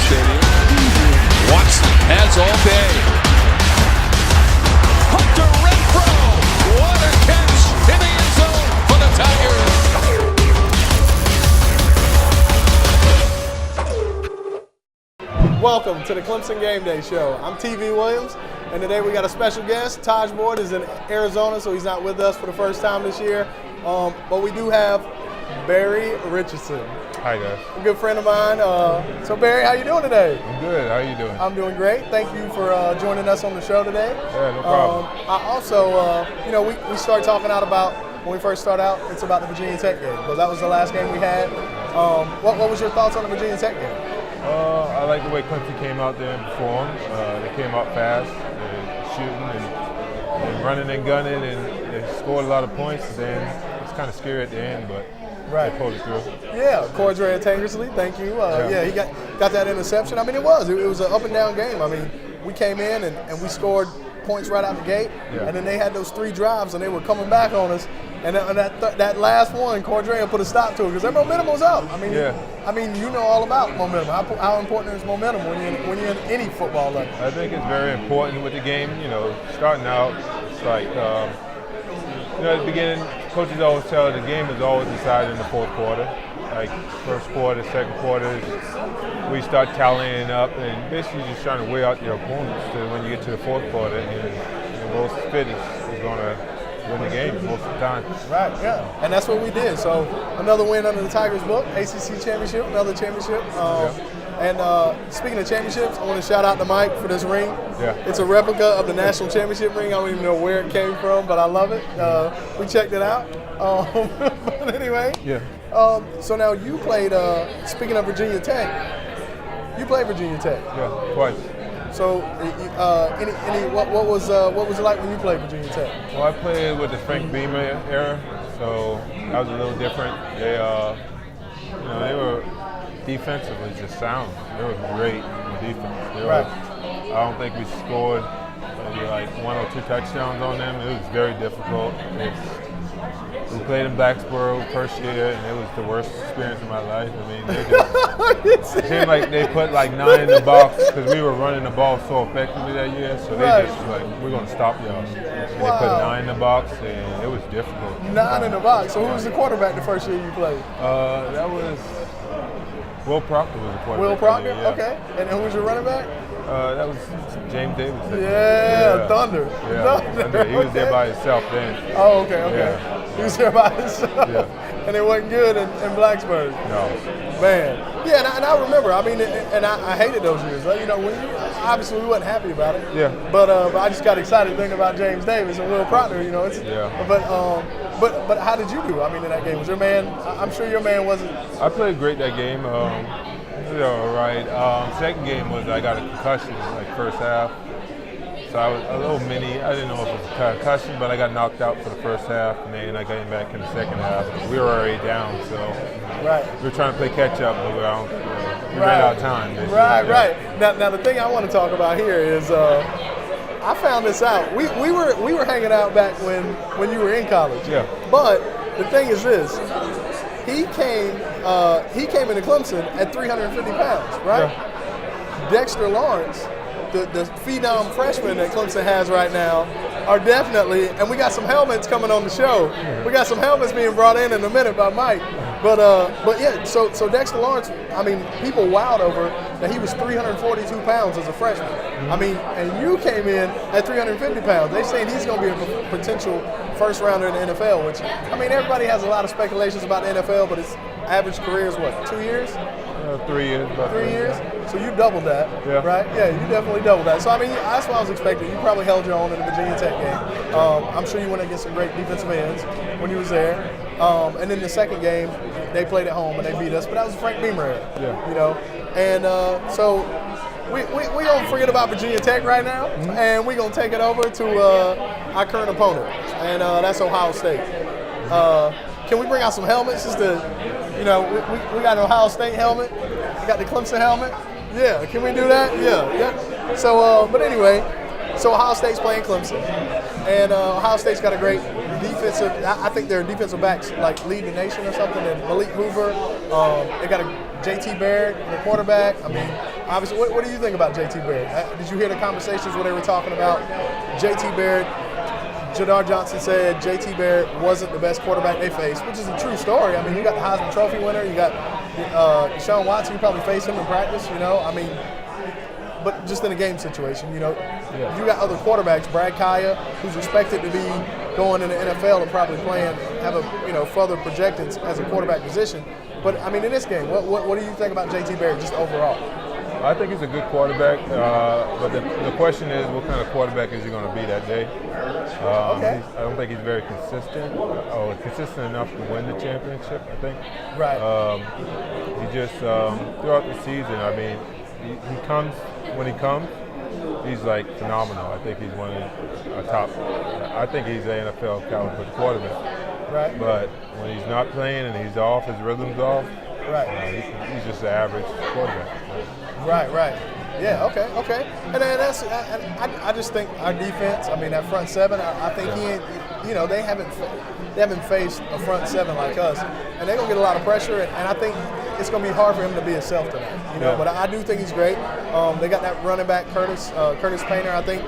Stadium. Watson has all day. Hunter Renfro. What a catch in the end zone for the Tigers. Welcome to the Clemson Game Day Show. I'm TV Williams, and today we got a special guest. Taj Boyd is in Arizona, so he's not with us for the first time this year. But we do have Barry Richardson. Hi guys. A good friend of mine. So Barry, how you doing today? I'm good. How are you doing? I'm doing great. Thank you for joining us on the show today. Yeah, no problem. I also, we started talking out about, when we first started out, it's about the Virginia Tech game, because that was the last game we had. What was your thoughts on the Virginia Tech game? I like the way Clemson came out there and performed. They came out fast, shooting and running and gunning, and they scored a lot of points. Then it was kind of scary at the end, but they pulled it through. Yeah, Cordrea Tankersley, thank you. He got that interception. I mean, it was an up and down game. I mean, we came in and we scored points right out the gate, and then they had those 3 drives, and they were coming back on us. And that last one, Cordrea put a stop to it because their momentum was up. I mean, you know all about momentum. How important is momentum when you're in any football level? I think it's very important with the game. Starting out, it's like at the beginning, coaches always tell the game is always decided in the fourth quarter. Like first quarter, second quarter, we start tallying up and basically just trying to weigh out your opponents to when you get to the fourth quarter, and the most fit is going to win the game most of the time. Right, yeah. And that's what we did. So another win under the Tigers book, ACC championship, another championship. And speaking of championships, I want to shout out to Mike for this ring. Yeah. It's a replica of the national championship ring. I don't even know where it came from, but I love it. We checked it out. But anyway. Yeah. So now you played, speaking of Virginia Tech, you played Virginia Tech. Yeah, twice. So, what was it like when you played Virginia Tech? Well, I played with the Frank Beamer era, so that was a little different. They were defensively just sound. They were great on defense. I don't think we scored maybe like 1 or 2 touchdowns on them. It was very difficult. We played in Blacksboro first year, and it was the worst experience of my life. I mean, it seemed like they put like 9 in the box because we were running the ball so effectively that year. So they just like, we're going to stop y'all. And they put 9 in the box, and it was difficult. 9 in the box. So who was the quarterback the first year you played? That was Will Proctor was the quarterback. Will Proctor? Yeah. Okay. And who was your running back? That was James Davis. Thunder. Yeah, Thunder. He was there by himself then. Oh, okay. Yeah. He was there by himself. Yeah. And it wasn't good in Blacksburg. No. Man. Yeah, and I remember. I mean, and I hated those years. Obviously we wasn't happy about it. Yeah. But I just got excited thinking about James Davis and Will Proctor. But how did you do? I mean, in that game, was your man? I'm sure your man wasn't. I played great that game. All right. Second game was I got a concussion like first half. So I was a little mini. I didn't know if it was a concussion, but I got knocked out for the first half, and then I came back in the second half. We were already down, so we were trying to play catch up, but we ran out of time. Right. Now the thing I want to talk about here is I found this out. We were hanging out back when you were in college. Yeah. But the thing is this. He came into Clemson at 350 pounds, right? Yeah. Dexter Lawrence, the phenom freshman that Clemson has right now, are definitely, and we got some helmets coming on the show. We got some helmets being brought in a minute by Mike. But yeah, so Dexter Lawrence, I mean, people wowed over that he was 342 pounds as a freshman. I mean, and you came in at 350 pounds. They're saying he's going to be a potential first rounder in the NFL, which, I mean, everybody has a lot of speculations about the NFL, but his average career is what, 2 years? 3 years. 3 years? So you doubled that, right? Yeah, you definitely doubled that. So, I mean, that's what I was expecting. You probably held your own in the Virginia Tech game. I'm sure you went against some great defensive ends when you was there. And then the second game, they played at home and they beat us, but that was Frank Beamer era, And so we don't forget about Virginia Tech right now, and we're going to take it over to our current opponent, and that's Ohio State. Can we bring out some helmets? Just to, we got an Ohio State helmet. We got the Clemson helmet. Yeah, can we do that? Yeah. So, but anyway, so Ohio State's playing Clemson, and Ohio State's got a great defensive. I think their defensive backs like lead the nation or something. And Malik Hoover, they got a JT Barrett, the quarterback. I mean, obviously, what do you think about JT Barrett? Did you hear the conversations where they were talking about JT Barrett? Jadar Johnson said JT Barrett wasn't the best quarterback they faced, which is a true story. I mean, you got the Heisman Trophy winner, you got Deshaun Watson. You probably face him in practice, you know. I mean, but just in a game situation, you know, you got other quarterbacks. Brad Kaya, who's expected to be going in the NFL and probably playing, have a further projected as a quarterback position. But I mean, in this game, what do you think about JT Barrett just overall? I think he's a good quarterback, but the question is, what kind of quarterback is he going to be that day? Okay. I don't think he's very consistent, or consistent enough to win the championship, I think. Right. He just, throughout the season, I mean, he comes, when he comes, he's like phenomenal. I think he's one of the top, I think he's an NFL caliber quarterback. Right. But when he's not playing and he's off, his rhythm's off, right. He's just an average quarterback. Right. Yeah, okay. And then I just think our defense, I mean, that front seven, I think he ain't, they haven't faced a front seven like us. And they're going to get a lot of pressure, and I think it's going to be hard for him to be himself tonight, you know. But I do think he's great. They got that running back, Curtis Painter. I think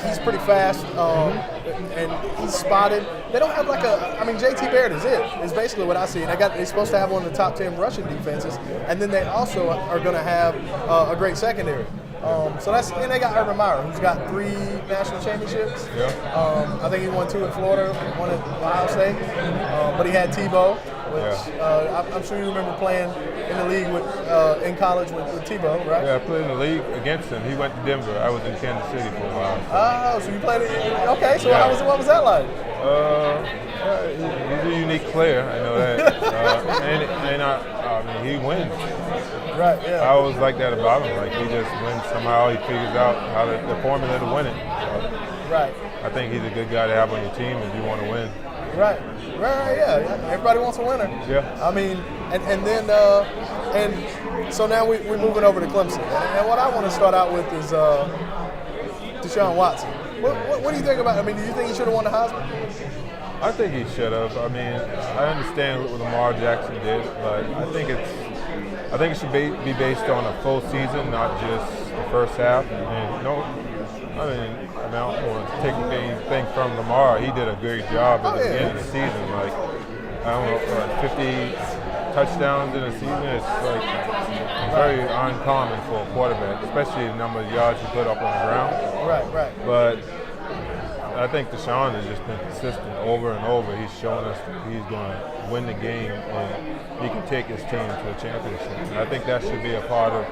he's pretty fast, and he's spotted. They don't have JT Barrett is basically what I see. And they're supposed to have one of the top 10 rushing defenses, and then they also are going to have a great secondary. And they got Urban Meyer, who's got 3 national championships. Yeah. I think he won 2 in Florida, 1 at Ohio State. But he had Tebow, which I'm sure you remember playing in the league in college with Tebow, right? Yeah, I played in the league against him. He went to Denver. I was in Kansas City for a while. Oh, so you played it? Okay, so what was that like? He's a unique player. I know that, and I mean, he wins. Right. Yeah. I always like that about him. Like, he just wins somehow. He figures out how the formula to win it. Right. I think he's a good guy to have on your team if you want to win. Right. Yeah. Everybody wants a winner. Yeah. I mean, and then so now we're moving over to Clemson, and what I want to start out with is Deshaun Watson. What do you think about? I mean, do you think he should have won the Heisman? I think he should have. I mean, I understand what Lamar Jackson did, but I think it should be based on a full season, not just the first half. And I don't want to take anything from Lamar. He did a great job at the end of the season. Like, I don't know, 50 touchdowns in a season. It's like very uncommon for a quarterback, especially the number of yards he put up on the ground. Right. But I think Deshaun has just been consistent over and over. He's shown us that he's going to win the game and he can take his team to a championship. And I think that should be a part of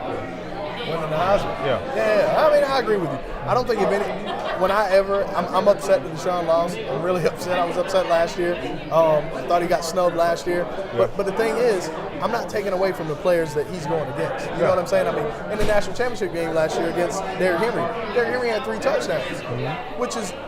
winning the Heisman. Yeah. I mean, I agree with you. I don't think I'm upset that Deshaun lost. I'm really upset. I was upset last year. I thought he got snubbed last year. Yeah. But the thing is, I'm not taking away from the players that he's going against. You know what I'm saying? I mean, in the national championship game last year against Derrick Henry had 3 touchdowns,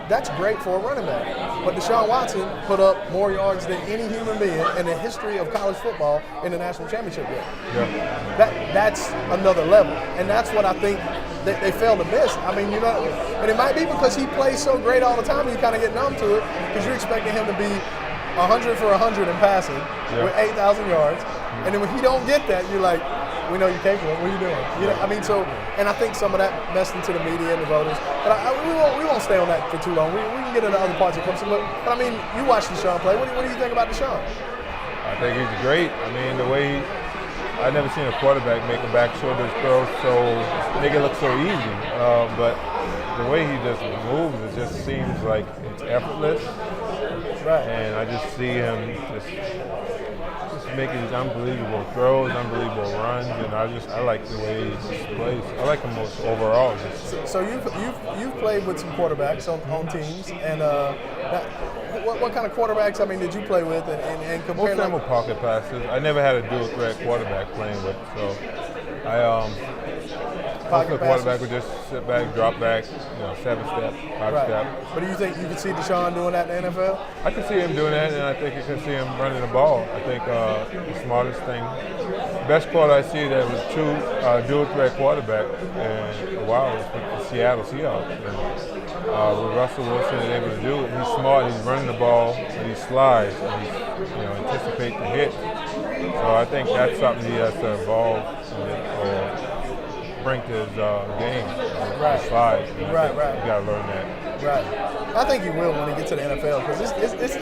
that's great for a running back. But Deshaun Watson put up more yards than any human being in the history of college football in the national championship game. Yeah. That's another level, and that's what I think they failed to miss. I mean, and it might be because he plays so great all the time, you kind of get numb to it because you're expecting him to be 100 for 100 in passing with 8,000 yards, and then when he don't get that, you're like, we know you're capable. What are you doing? I mean, and I think some of that messed into the media and the voters. But we won't stay on that for too long. We can get into other parts of Clemson. But I mean, you watched Deshaun play. What do you think about Deshaun? I think he's great. I mean, the way I've never seen a quarterback make a back shoulders throw make it look so easy. But the way he just moves, it just seems like it's effortless. Right. And I just see him just making these unbelievable throws, unbelievable runs, and I like the way he just plays. I like him most overall. So you've played with some quarterbacks on teams, and what kind of quarterbacks? I mean, did you play with and compare? Most of them were pocket passes. I never had a dual threat quarterback playing with, so pocket the quarterback would just sit back, drop back, 7-step, 5-step. But do you think you could see Deshaun doing that in the NFL? I can see him doing that, and I think you can see him running the ball. I think the smartest thing, best quote I see that was true dual threat quarterback in a while was with the Seattle Seahawks. And, what Russell Wilson is able to do, he's smart, he's running the ball, and he slides, and he's anticipate the hit. So I think that's something he has to evolve or bring to his game. Right. Slide. Right. You got to learn that. Right. I think he will when he gets to the NFL because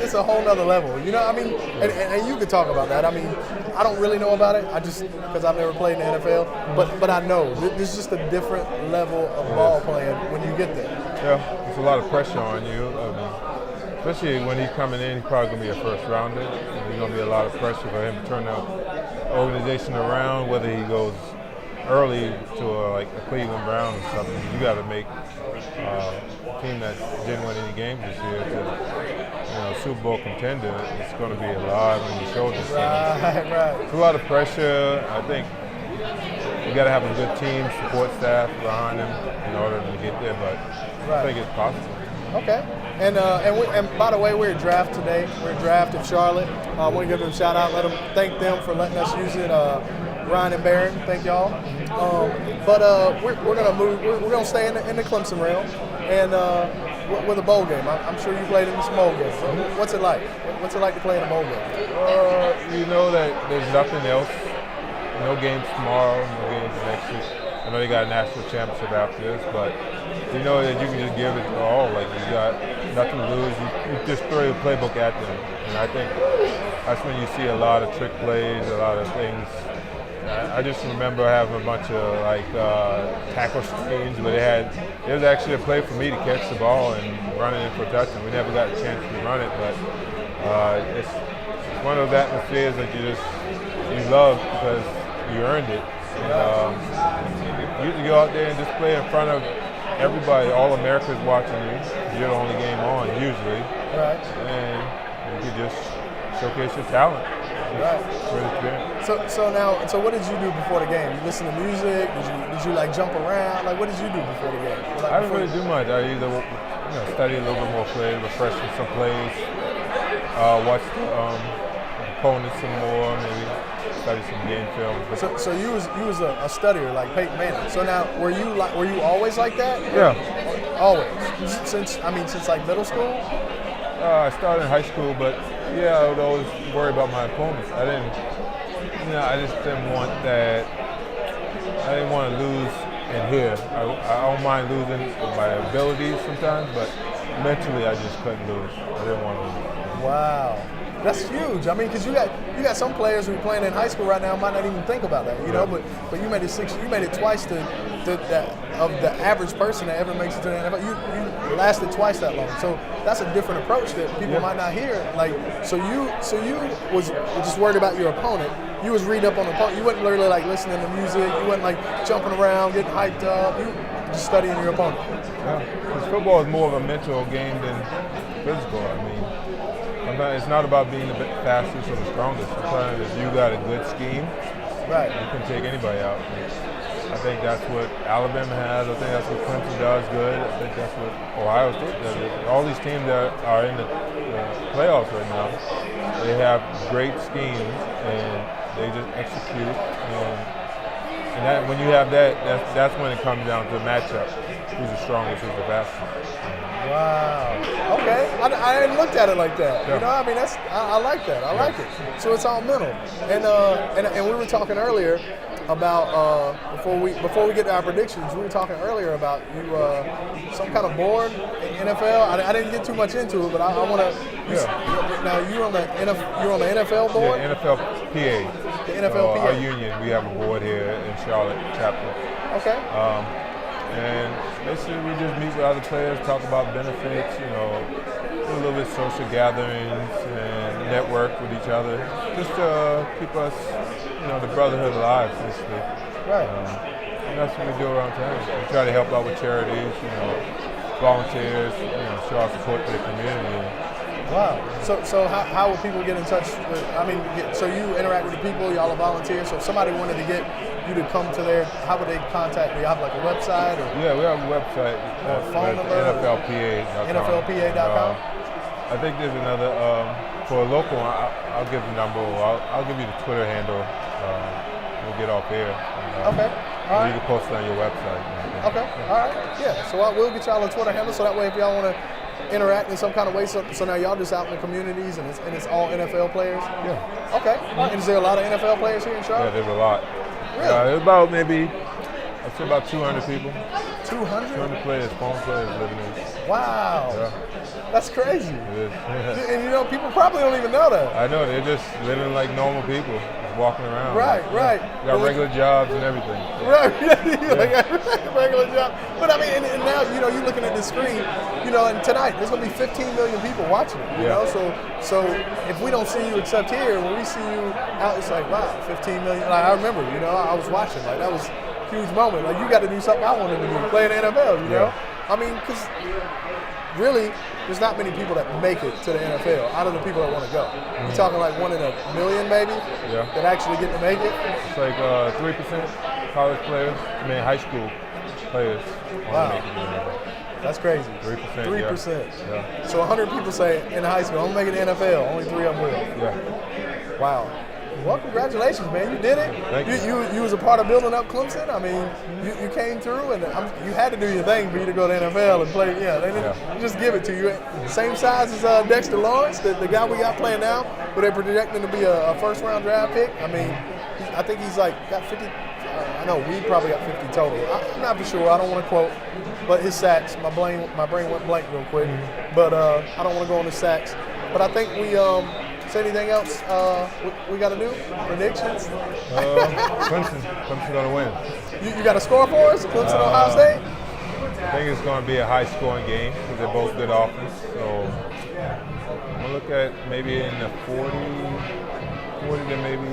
it's a whole nother level. You know, I mean, and you could talk about that. I mean, I don't really know about it. I just because I've never played in the NFL, but I know there's just a different level of ball playing when you get there. Yeah, there's a lot of pressure on you. Especially when he's coming in, he's probably going to be a first rounder. And there's going to be a lot of pressure for him to turn the organization around, whether he goes early to like a Cleveland Brown or something. You got to make a team that didn't win any games this year to Super Bowl contender. It's going to be a lot on your shoulders. Right. It's a lot of pressure. I think you got to have a good team, support staff behind him in order to get there, but I think it's possible. Okay. And by the way, we're at draft today. We're at draft in Charlotte. I want to give them a shout out. Thank them for letting us use it. Ryan and Barron, thank y'all. But we're gonna move. We're gonna stay in the Clemson realm, and with a bowl game. I'm sure you played in some bowl games. What's it like? What's it like to play in a bowl game? You know that there's nothing else. No games tomorrow. No games next week. I know they got a national championship after this, but you know that you can just give it all. Like you got nothing to lose. You just throw your playbook at them, and I think that's when you see a lot of trick plays, a lot of things. I just remember having a bunch of tackle screens where it was actually a play for me to catch the ball and run it in for a touchdown. We never got a chance to run it, but it's one of those atmospheres that you love because you earned it. And, you go out there and just play in front of everybody. All America's watching you. You're the only game on usually, right? And you can just showcase your talent. Right. So what did you do before the game? You listen to music? Did you like jump around? Like what did you do before the game? I didn't really do much. I either study a little bit more plays, refresh some plays, watch the opponents some more, maybe study some game film. So you was a studier like Peyton Manning. So now were you always like that? Yeah. Always. Since like middle school? I started in high school, but yeah, I would always worry about my opponents. I just didn't want that. I didn't want to lose in here. I don't mind losing my abilities sometimes, but mentally I just couldn't lose. I didn't want to lose. Wow. That's huge. I mean, because you got some players who are playing in high school right now might not even think about that, you know. But you made it twice of the average person that ever makes it to the NFL. You lasted twice that long, so that's a different approach that people might not hear. Like, so you was just worried about your opponent. You was reading up on the opponent. You wasn't literally like listening to music. You wasn't like jumping around, getting hyped up. You just studying your opponent. Yeah, because football is more of a mental game than physical. I mean. It's not about being the fastest or the strongest. Sometimes if you got a good scheme, right, you can take anybody out. I think that's what Alabama has. I think that's what Clemson does good. I think that's what Ohio State does. All these teams that are in the playoffs right now, they have great schemes and they just execute. And that, when you have that, that's when it comes down to a matchup. Who's the strongest, who's the fastest. Wow. Okay. I hadn't looked at it like that. Yeah. You know, I mean, I like that. I like it. So it's all mental. And we were talking earlier about before we get to our predictions. We were talking earlier about you some kind of board in NFL. I didn't get too much into it, but I want to. Now you're on the NFL board. Yeah, NFLPA. The NFLPA. Our union. We have a board here in Charlotte chapter. Okay. And basically we just meet with other players, talk about benefits, do a little bit of social gatherings and network with each other, just to keep us, the brotherhood alive, basically. Right. And that's what we do around town. We try to help out with charities, volunteers, show our support to the community. Wow. So how would people get in touch with, so you interact with the people, y'all are volunteers, so if somebody wanted to get you to come to their, how would they contact you? You have like a website? Or? Yeah, we have a website. Phone number? NFLPA.com. NFLPA.com? I think there's another, for a local one, I'll give the number, I'll give you the Twitter handle. We'll get off air. Okay. All right. You can post it on your website. Okay. All right. Yeah. So I will get y'all a Twitter handle, so that way if y'all want to interact in some kind of way, so now y'all just out in the communities and it's all NFL players? Yeah. Okay. And is there a lot of NFL players here in Charlotte? Yeah, there's a lot. Really? There's about maybe, I'd say about 200 people. 200? 200 players, former players living in. Wow. Yeah. That's crazy. It is. And you know, people probably don't even know that. I know, they're just living like normal people, just walking around. Right, right. Got regular jobs and everything. Right, like regular job. But I mean, and now, you know, you're looking at the screen, you know, and tonight there's going to be 15 million people watching it, you know? So if we don't see you except here, when we see you out, it's like, wow, 15 million. Like, I remember, you know, I was watching, like, that was a huge moment. Like, you got to do something I wanted to do, play in the NFL, you know? I mean, because really, there's not many people that make it to the NFL out of the people that want to go. You're talking like 1 in a million, maybe, that actually get to make it. It's like 3% college players, high school players want to make it to the NFL. That's crazy. 3%. 3%. Yeah. So 100 people say in high school, I'm making the NFL. Only 3 of them will. Yeah. Wow. Well, congratulations, man. You did it. Thank you. You was a part of building up Clemson. I mean, you came through, and you had to do your thing for you to go to the NFL and play. Yeah, they didn't just give it to you. Same size as Dexter Lawrence, the guy we got playing now, but they're projecting to be a first-round draft pick. I mean, I think he's like got 50. I know we probably got 50 total. I'm not for sure. I don't want to quote, but his sacks. My brain went blank real quick. But I don't want to go on the sacks. But I think we. Is there anything else we got to do? Predictions? Clemson going to win. You got a score for us? Clemson, Ohio State? I think it's going to be a high-scoring game because they're both good offense. So I'm going to look at maybe in the 40 to maybe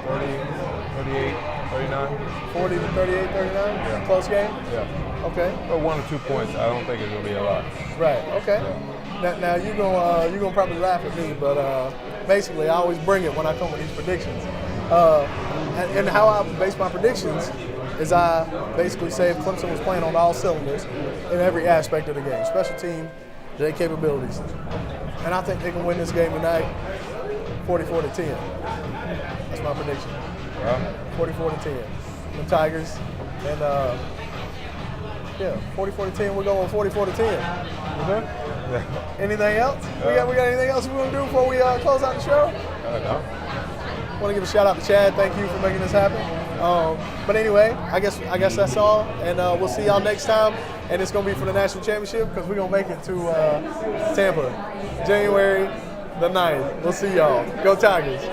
30, 38, 39. 40 to 38, 39? Yeah. Close game? Yeah. Okay. But 1 or 2 points, I don't think it's going to be a lot. Right, okay. Now you're gonna probably laugh at me, but basically I always bring it when I come with these predictions. And how I base my predictions is I basically say if Clemson was playing on all cylinders in every aspect of the game, special team, their capabilities, and I think they can win this game tonight, 44 to 10. That's my prediction. 44 to 10. The Tigers, and 44 to 10. We're going 44 to 10. Okay. Anything else? We got anything else we want to do before we close out the show? No. Want to give a shout out to Chad. Thank you for making this happen. But anyway, I guess that's all, and we'll see y'all next time. And it's gonna be for the national championship because we're gonna make it to Tampa, January the 9th. We'll see y'all. Go Tigers.